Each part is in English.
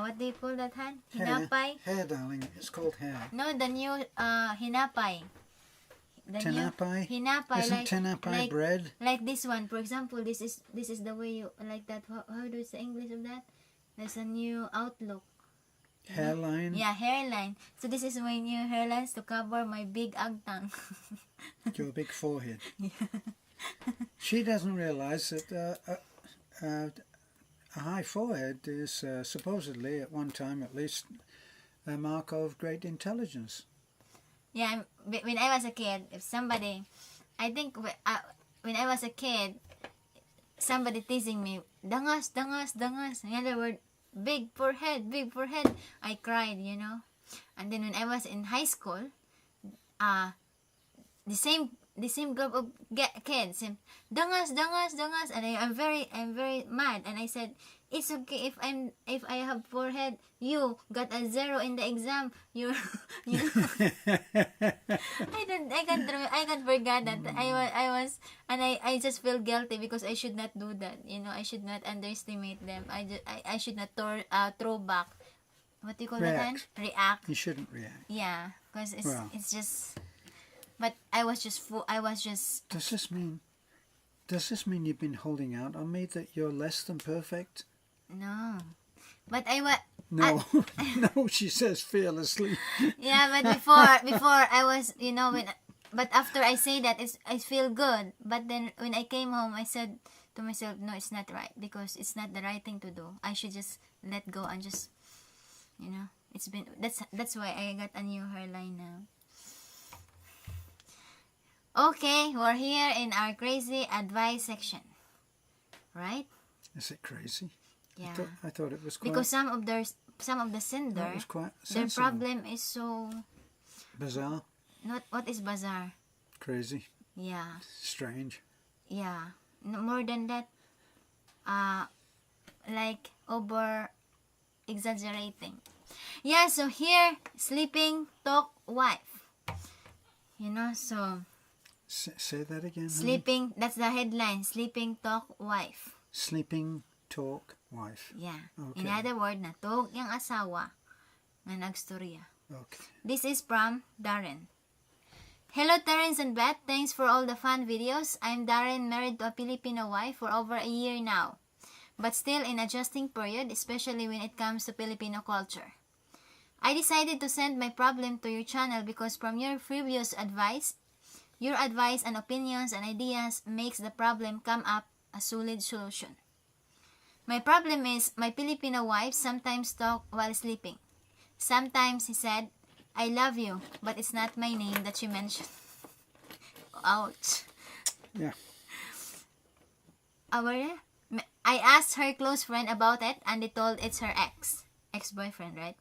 what do you call that hand? Hair. Hinapay? Hair, darling. It's called hair. No, the new hinapay. The Tinapay? new hinapay. Isn't tinapay bread? Like this one, for example, this is the way you like that. How do you say English of that? There's a new outlook. Hairline? Yeah, hairline. So this is my new hairlines to cover my big agtang. Your big forehead. She doesn't realize that a high forehead is supposedly, at one time at least, a mark of great intelligence. Yeah, when I was a kid, if somebody, I think when I was a kid, somebody teasing me, dangas, dangas, dangas. In other words, big forehead, big forehead. I cried, you know. And then when I was in high school, the same group of kids, dangas, dangas, dangas, and I'm very mad. And I said, it's okay if I have forehead. You got a 0 in the exam. You I can't forget that I was and I just feel guilty because I should not do that. You know, I should not underestimate them. I should not throw back. What do you call React. that? React. You shouldn't react. Yeah, because it's just. But I was just. Does this mean you've been holding out on me, that you're less than perfect? No, but I was. No, no, she says fearlessly. Yeah, but before I was, you know, but after I say that, I feel good. But then when I came home, I said to myself, no, it's not right, because it's not the right thing to do. I should just let go and just, you know, that's why I got a new hairline now. Okay, we're here in our crazy advice section, right? Is it crazy? Yeah. I thought it was quite... Because some of the sender, their problem is so... Bizarre? What is bizarre? Crazy? Yeah. Strange? Yeah. No, more than that, like over exaggerating. Yeah, so here, sleeping talk wife. You know, so... Say that again. Sleeping, that's the headline, sleeping talk wife. Sleeping talk wife. Yeah. Okay. In other words, natog yung asawa na nagstorya. Okay. This is from Darren. Hello Terence and Beth, thanks for all the fun videos. I'm Darren, married to a Filipino wife for over a year now, but still in adjusting period, especially when it comes to Filipino culture. I decided to send my problem to your channel because from your previous advice, your advice and opinions and ideas makes the problem come up a solid solution. My problem is my Filipino wife sometimes talk while sleeping. Sometimes he said, I love you, but it's not my name that she mentioned. Ouch. Yeah. I asked her close friend about it and they told it's her ex-boyfriend, right?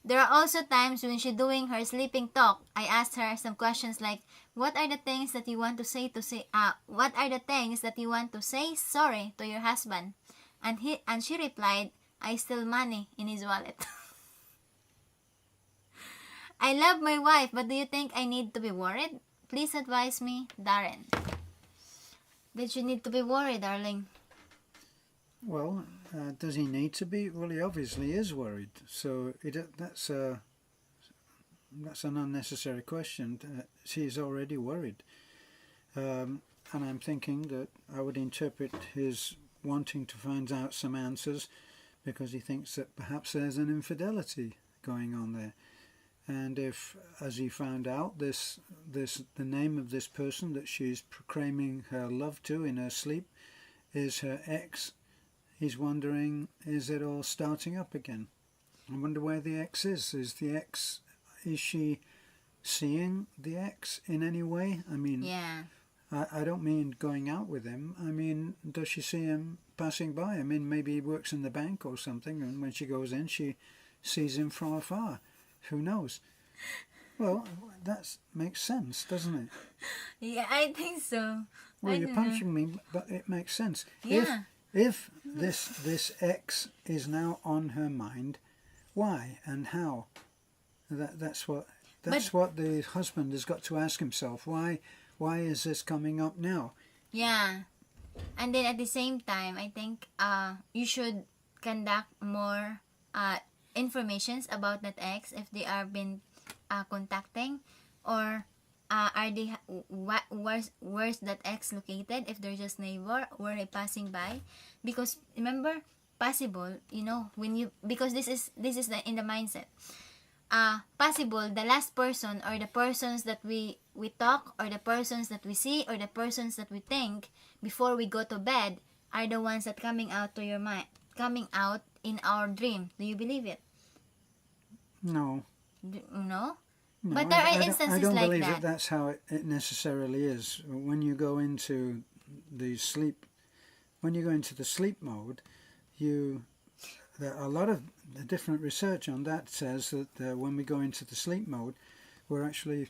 There are also times when she doing her sleeping talk. I asked her some questions like, what are the things that you want to say sorry to your husband? And she replied, I steal money in his wallet. I love my wife, but do you think I need to be worried? Please advise me, Darren. Did you need to be worried, darling? Well, does he need to be? Well, he obviously is worried. So that's an unnecessary question. She's already worried. And I'm thinking that I would interpret his wanting to find out some answers because he thinks that perhaps there's an infidelity going on there. And if, as he found out, the name of this person that she's proclaiming her love to in her sleep is her ex, he's wondering, is it all starting up again? I wonder where the ex is. Is she seeing the ex in any way? I mean, yeah. I don't mean going out with him. I mean, does she see him passing by? I mean, maybe he works in the bank or something, and when she goes in, she sees him from afar. Who knows? Well, that makes sense, doesn't it? Yeah, I think so. Well, you're punching me, but it makes sense. Yeah. If this ex is now on her mind, why and how? That's what the husband has got to ask himself. Why is this coming up now? Yeah. And then at the same time, I think you should conduct more informations about that ex if they are been contacting, or are they where's that ex located, if they're just neighbor or they passing by. Because remember, possible, when you, because this is in the mindset, possible the last person or the persons that we talk, or the persons that we see, or the persons that we think before we go to bed are the ones that coming out to your mind, coming out in our dream. Do you believe it? No. No? No, But there are I instances don't like believe that. that's how it necessarily is. When you go into the sleep mode, there are a lot of different research on that says that when we go into the sleep mode, we're actually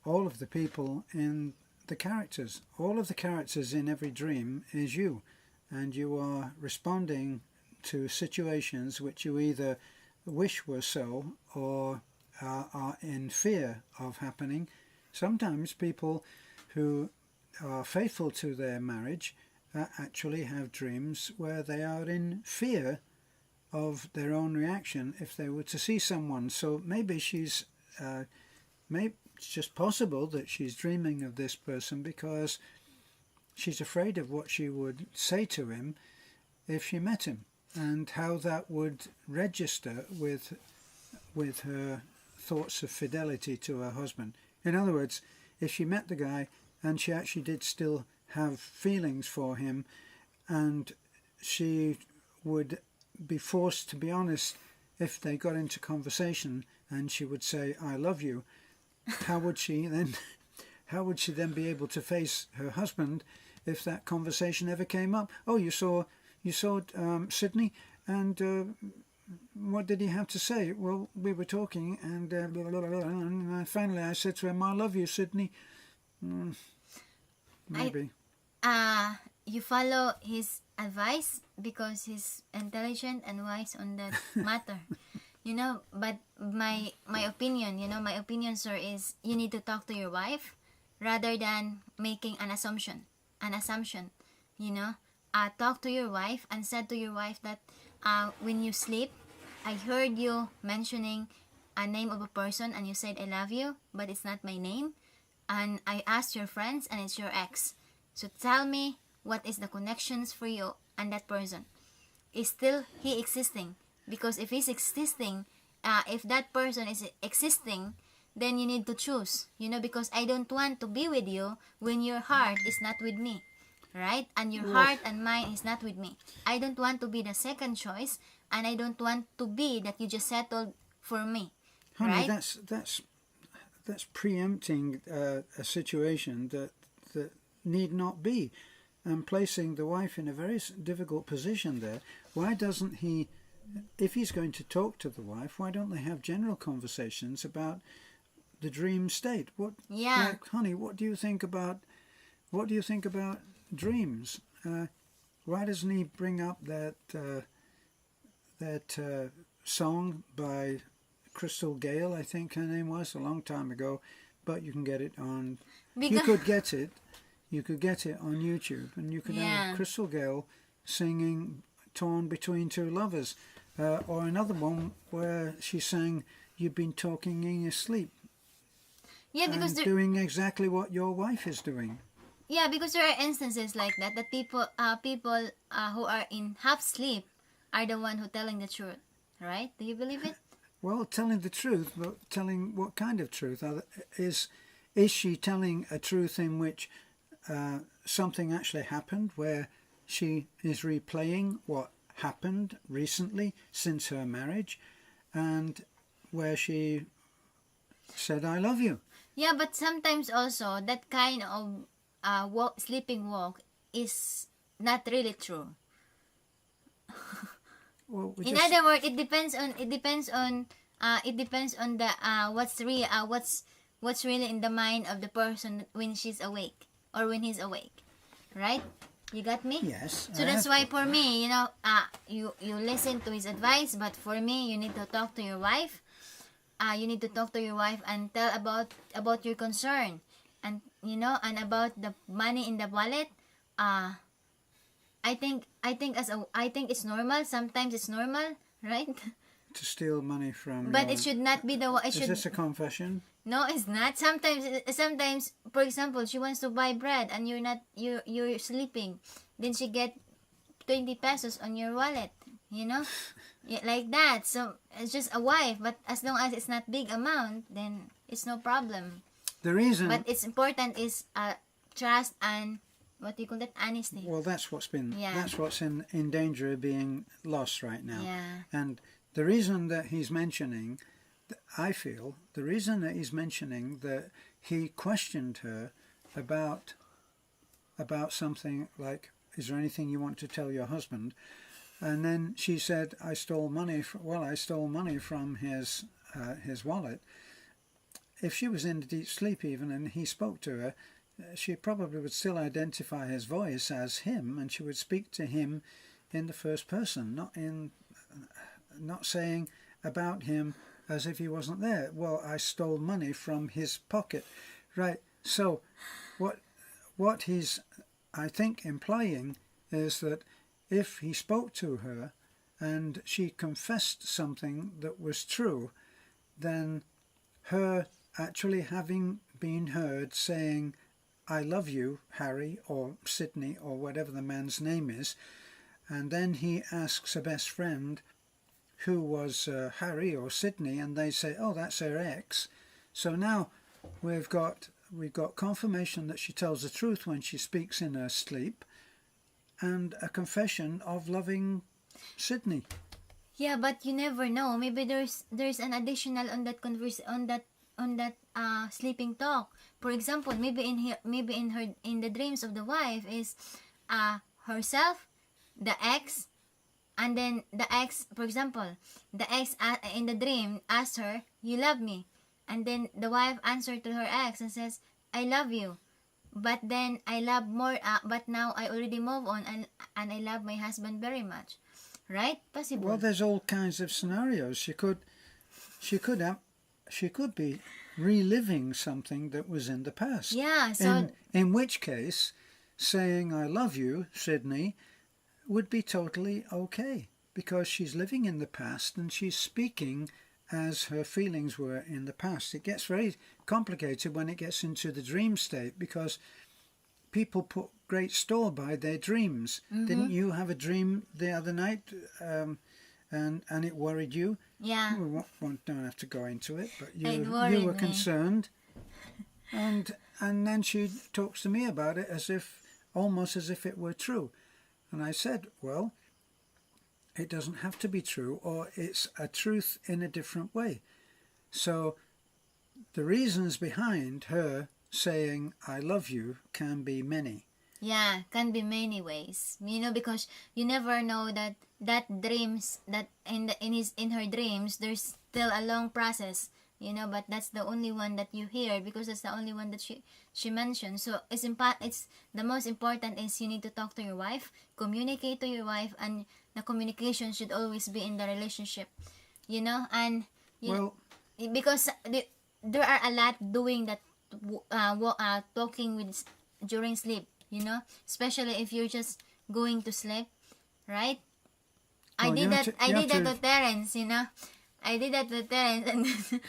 all of the people in the characters. All of the characters in every dream is you, and you are responding to situations which you either wish were so or are in fear of happening. Sometimes people who are faithful to their marriage actually have dreams where they are in fear of their own reaction if they were to see someone. So maybe it's just possible that she's dreaming of this person because she's afraid of what she would say to him if she met him, and how that would register with her thoughts of fidelity to her husband. In other words, if she met the guy and she actually did still have feelings for him, and she would be forced to be honest if they got into conversation, and she would say, "I love you," how would she then be able to face her husband if that conversation ever came up? "Oh, you saw Sydney, and what did he have to say?" "Well, we were talking, and blah, blah, blah, blah, and finally I said to him, 'I love you, Sydney.'" Maybe. You follow his advice because he's intelligent and wise on that matter. But my opinion, sir, is you need to talk to your wife rather than making an assumption. Talk to your wife and said to your wife that when you sleep, I heard you mentioning a name of a person and you said, "I love you," but it's not my name. And I asked your friends and it's your ex. So tell me, what is the connections for you and that person? Is still he existing? Because if he's existing, if that person is existing, then you need to choose. Because I don't want to be with you when your heart is not with me. Right? And your heart and mind is not with me. I don't want to be the second choice, and I don't want to be that you just settled for me. Honey, right? that's preempting a situation that need not be, and placing the wife in a very difficult position there. Why doesn't he, if he's going to talk to the wife, why don't they have general conversations about the dream state? Honey, what do you think about dreams? Why doesn't he bring up that song by Crystal Gale, I think her name was, a long time ago, but you can get it on. You could get it on YouTube, and you could have Crystal Gale singing "Torn Between Two Lovers," or another one where she sang "You've Been Talking in Your Sleep." Because doing exactly what your wife is doing. Because there are instances like that people who are in half sleep are the one who telling the truth, right? Do you believe it? Well, telling the truth, but telling what kind of truth? Is she telling a truth in which something actually happened, where she is replaying what happened recently since her marriage, and where she said, "I love you"? Yeah, but sometimes also that kind of sleeping walk is not really true. Well, in other words, it depends on the what's really in the mind of the person when she's awake or when he's awake, right? You got me? Yes. So that's why for me, you listen to his advice, but for me, you need to talk to your wife. You need to talk to your wife and tell about your concern, and and about the money in the wallet. I think it's normal. Sometimes it's normal, right? to steal money from. But it should not be the one. Is this a confession? No, it's not. Sometimes, for example, she wants to buy bread and you're sleeping. Then she get 20 pesos on your wallet, you know? Yeah, like that. So it's just a wife, but as long as it's not big amount, then it's no problem. The reason. But it's important is trust and what do you call that? Honesty. Well, that's what's been. Yeah. That's what's in danger of being lost right now. Yeah. And the reason that he's mentioning, I feel, the reason that he's mentioning that he questioned her about something like, is there anything you want to tell your husband? And then she said, I stole money from his wallet. If she was in deep sleep even and he spoke to her, she probably would still identify his voice as him, and she would speak to him in the first person, not saying about him as if he wasn't there. Well, I stole money from his pocket. Right. So what he's, I think, implying is that if he spoke to her and she confessed something that was true, then her actually having been heard saying, I love you, Harry, or Sydney, or whatever the man's name is, and then he asks a best friend who was Harry or Sydney, and they say, oh, that's her ex. So now we've got confirmation that she tells the truth when she speaks in her sleep, and a confession of loving Sydney. Yeah, but you never know. Maybe there's an additional on that sleeping talk. For example, maybe in the dreams of the wife is herself, the ex, and then the ex. For example, the ex in the dream asked her, "You love me," and then the wife answered to her ex and says, "I love you." But then I love more, but now I already move on and I love my husband very much. Right? Possible. Well, there's all kinds of scenarios. She could be reliving something that was in the past. Yeah, so in which case saying I love you, Sydney, would be totally okay, because she's living in the past and she's speaking as her feelings were in the past. It gets very complicated when it gets into the dream state, because people put great store by their dreams. Mm-hmm. Didn't you have a dream the other night and it worried you? Yeah. We don't have to go into it, but you were concerned. And then she talks to me about it almost as if it were true. And I said, well, it doesn't have to be true, or it's a truth in a different way. So the reasons behind her saying I love you can be many. Yeah, can be many ways. Because you never know that dreams, that in her dreams there's still a long process, but that's the only one that you hear, because that's the only one that she mentioned. So it's the most important is you need to talk to your wife, communicate to your wife, and the communication should always be in the relationship, and because there are a lot doing that, talking with during sleep, especially if you're just going to sleep, right? I did that to Terence, I did that to Terence, and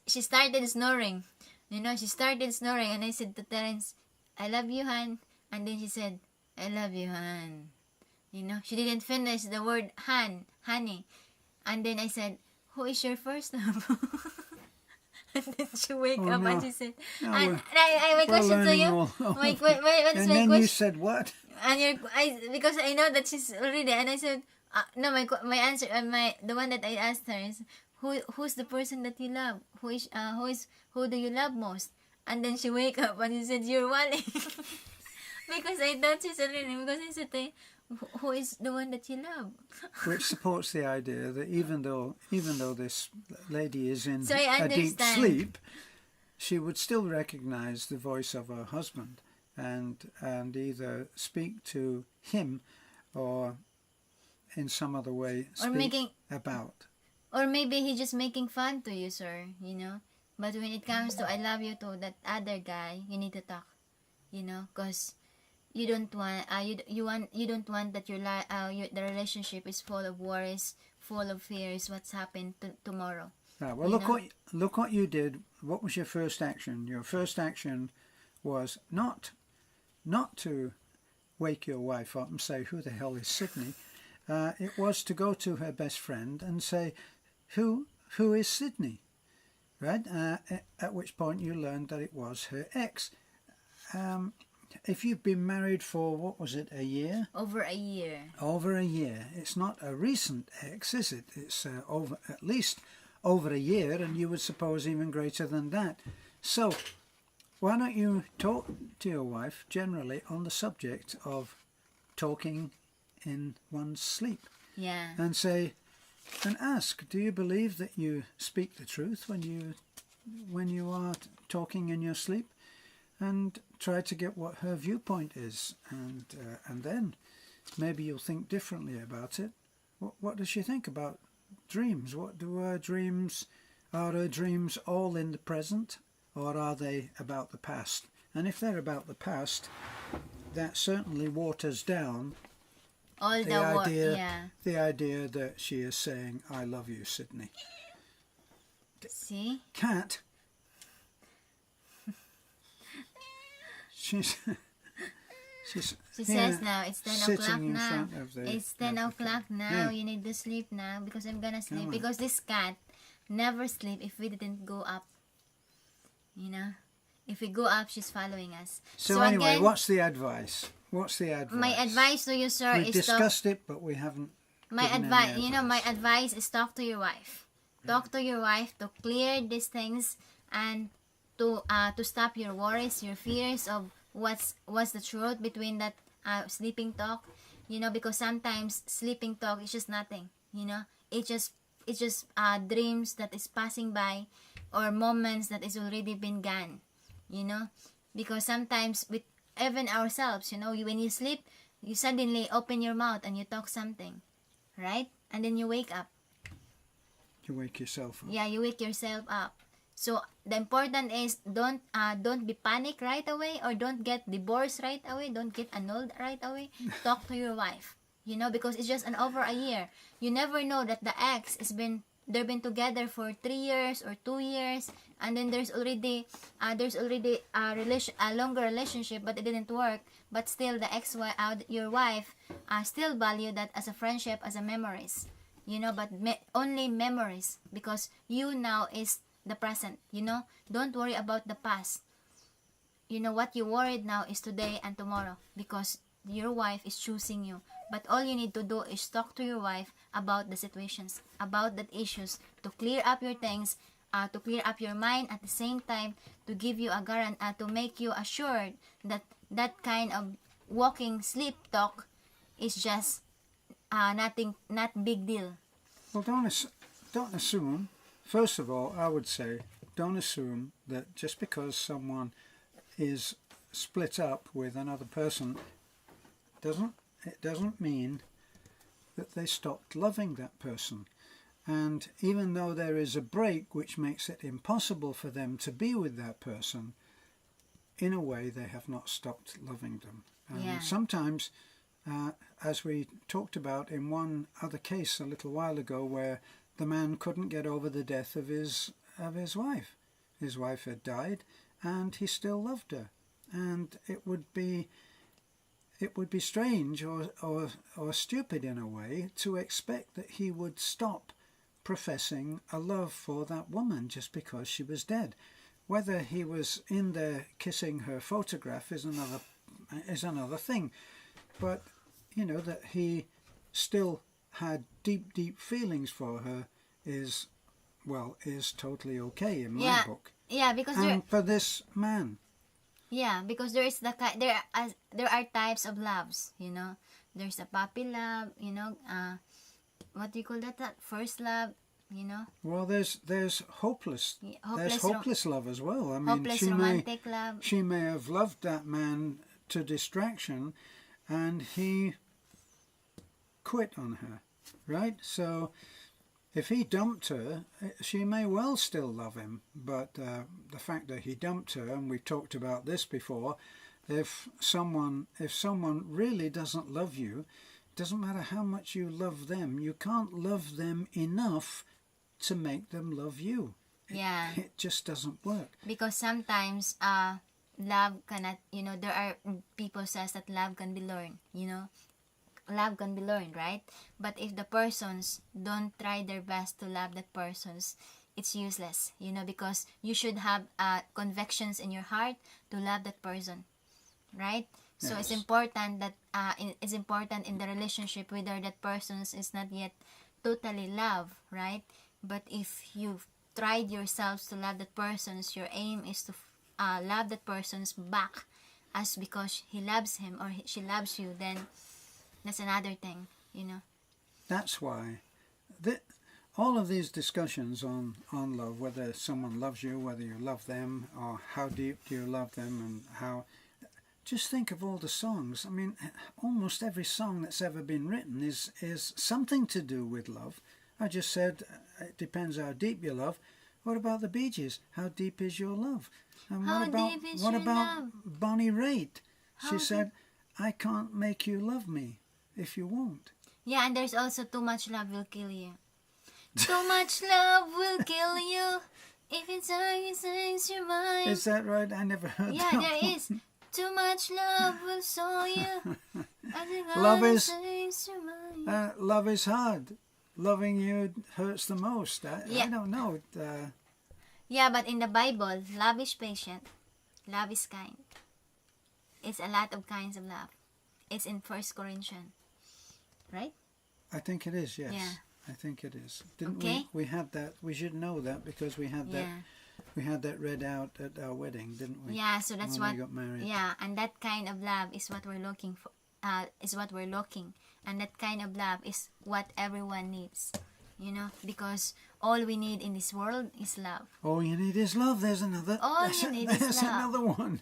she started snoring, she started snoring, and I said to Terence, I love you, Han, and then she said, I love you, Han. She didn't finish the word honey. And then I said, who is your first love? And then she wake up and she said, my question to you, and then you said what? And because I know that she's already, and I said, no, my answer, the one that I asked her is, who's the person that you love? Who do you love most? And then she wake up and she said, you're Wally. Because I thought she's already, because I said, who is the one that you love? Which supports the idea that even though this lady is in so a deep sleep, she would still recognize the voice of her husband and either speak to him or in some other way speak about. Or maybe he's just making fun to you, sir, But when it comes to I love you to that other guy, you need to talk, because you don't want that the relationship is full of worries, full of fears what's happened tomorrow. Well, look what you did. What was your first action? Your first action was not to wake your wife up and say, "Who the hell is Sydney?" It was to go to her best friend and say, "Who is Sydney?" Right? At which point you learned that it was her ex. If you've been married for, what was it, a year? Over a year. Over a year. It's not a recent ex, is it? It's at least over a year, and you would suppose even greater than that. So why don't you talk to your wife generally on the subject of talking in one's sleep? Yeah. And say, and ask, do you believe that you speak the truth when you are talking in your sleep? And try to get what her viewpoint is, and then maybe you'll think differently about it. What does she think about dreams? What do her dreams? Are her dreams all in the present, or are they about the past? And if they're about the past, that certainly waters down All the idea that she is saying, "I love you, Sydney." See? Cat. She says now, it's 10 o'clock now. It's 10 o'clock now. Yeah. You need to sleep now because I'm gonna sleep. Come on. Because this cat never sleep if we didn't go up. You know? If we go up, she's following us. So anyway, again, what's the advice? What's the advice? my advice to you, sir, We is discussed it, but we haven't. my given advice, any you know, my advice is talk to your wife. Talk to your wife to clear these things and to stop your worries, your fears of what's the truth between that sleeping talk. You know, because sometimes sleeping talk is just nothing. You know, it's just dreams that is passing by, or moments that is already been gone. You know, because sometimes with even ourselves, you know, when you sleep, you suddenly open your mouth and you talk something, right? And then you wake up. You wake yourself up. Yeah, you wake yourself up. So the important is don't be panic right away, or don't get divorced right away, don't get annulled right away. Talk to your wife, you know, because it's just over a year. You never know that the ex they've been together for 3 years or 2 years, and then there's already a longer relationship, but it didn't work. But still, your wife still value that as a friendship, as a memories, you know. But only memories, because you now is the present, you know. Don't worry about the past. You know, what you worried now is today and tomorrow, because your wife is choosing you. But all you need to do is talk to your wife about the situations, about the issues, to clear up your things, to clear up your mind, at the same time to give you a guarantee, to make you assured that that kind of walking sleep talk is just nothing, not big deal. Well, don't assume. First of all, I would say, don't assume that just because someone is split up with another person, it doesn't mean that they stopped loving that person. And even though there is a break which makes it impossible for them to be with that person, in a way they have not stopped loving them. And sometimes, as we talked about in one other case a little while ago, where the man couldn't get over the death of his wife. His wife had died, and he still loved her. And it would be strange or stupid in a way to expect that he would stop professing a love for that woman just because she was dead. Whether he was in there kissing her photograph is another thing. But you know, that he still had deep feelings for her is totally okay in my book. Yeah, because for this man. Yeah, because there are types of loves, you know. There's a puppy love, you know. What do you call that? First love, you know. Well, there's hopeless. There's hopeless love as well. I mean, hopeless romantic love. She may have loved that man to distraction, and he quit on her, right? So if he dumped her, she may well still love him, but the fact that he dumped her, and we've talked about this before, if someone really doesn't love you, doesn't matter how much you love them, you can't love them enough to make them love you. Yeah. It just doesn't work. Because sometimes love cannot, there are people says that love can be learned, love can be learned, right? But if the persons don't try their best to love that persons, it's useless, because you should have convictions in your heart to love that person, right? So it's Yes. important that it's important in the relationship whether that persons is not yet totally love, right? But if you've tried yourselves to love that persons, your aim is to love that person's back as because he loves him or she loves you, then that's another thing, That's why all of these discussions on love, whether someone loves you, whether you love them, or how deep do you love them, and how... Just think of all the songs. I mean, almost every song that's ever been written is something to do with love. I just said it depends how deep you love. What about the Bee Gees? How deep is your love? And How what about deep is what your about love? Bonnie Raitt? She How said, "I can't make you love me if you won't." Yeah, and there's also too much love will kill you. Too much love will kill you if it's changes your mind. Is that right? I never heard Yeah, that there one. is. Too much love will sow you. Love is- changes your mind. Love is hard. Loving you hurts the most. I Yeah. don't know. Yeah, but in the Bible, love is patient. Love is kind. It's a lot of kinds of love. It's in 1 Corinthians. Right? I think it is, yes. Yeah. I think it is. Didn't Okay. we had that. We should know that because we had that. Yeah. We had that read out at our wedding, didn't we? Yeah, so that's when what we got married. Yeah, and that kind of love is what we're looking for. Is what we're looking. And that kind of love is what everyone needs. Because all we need in this world is love. All you need is love. There's another. All you need is there's love. another one.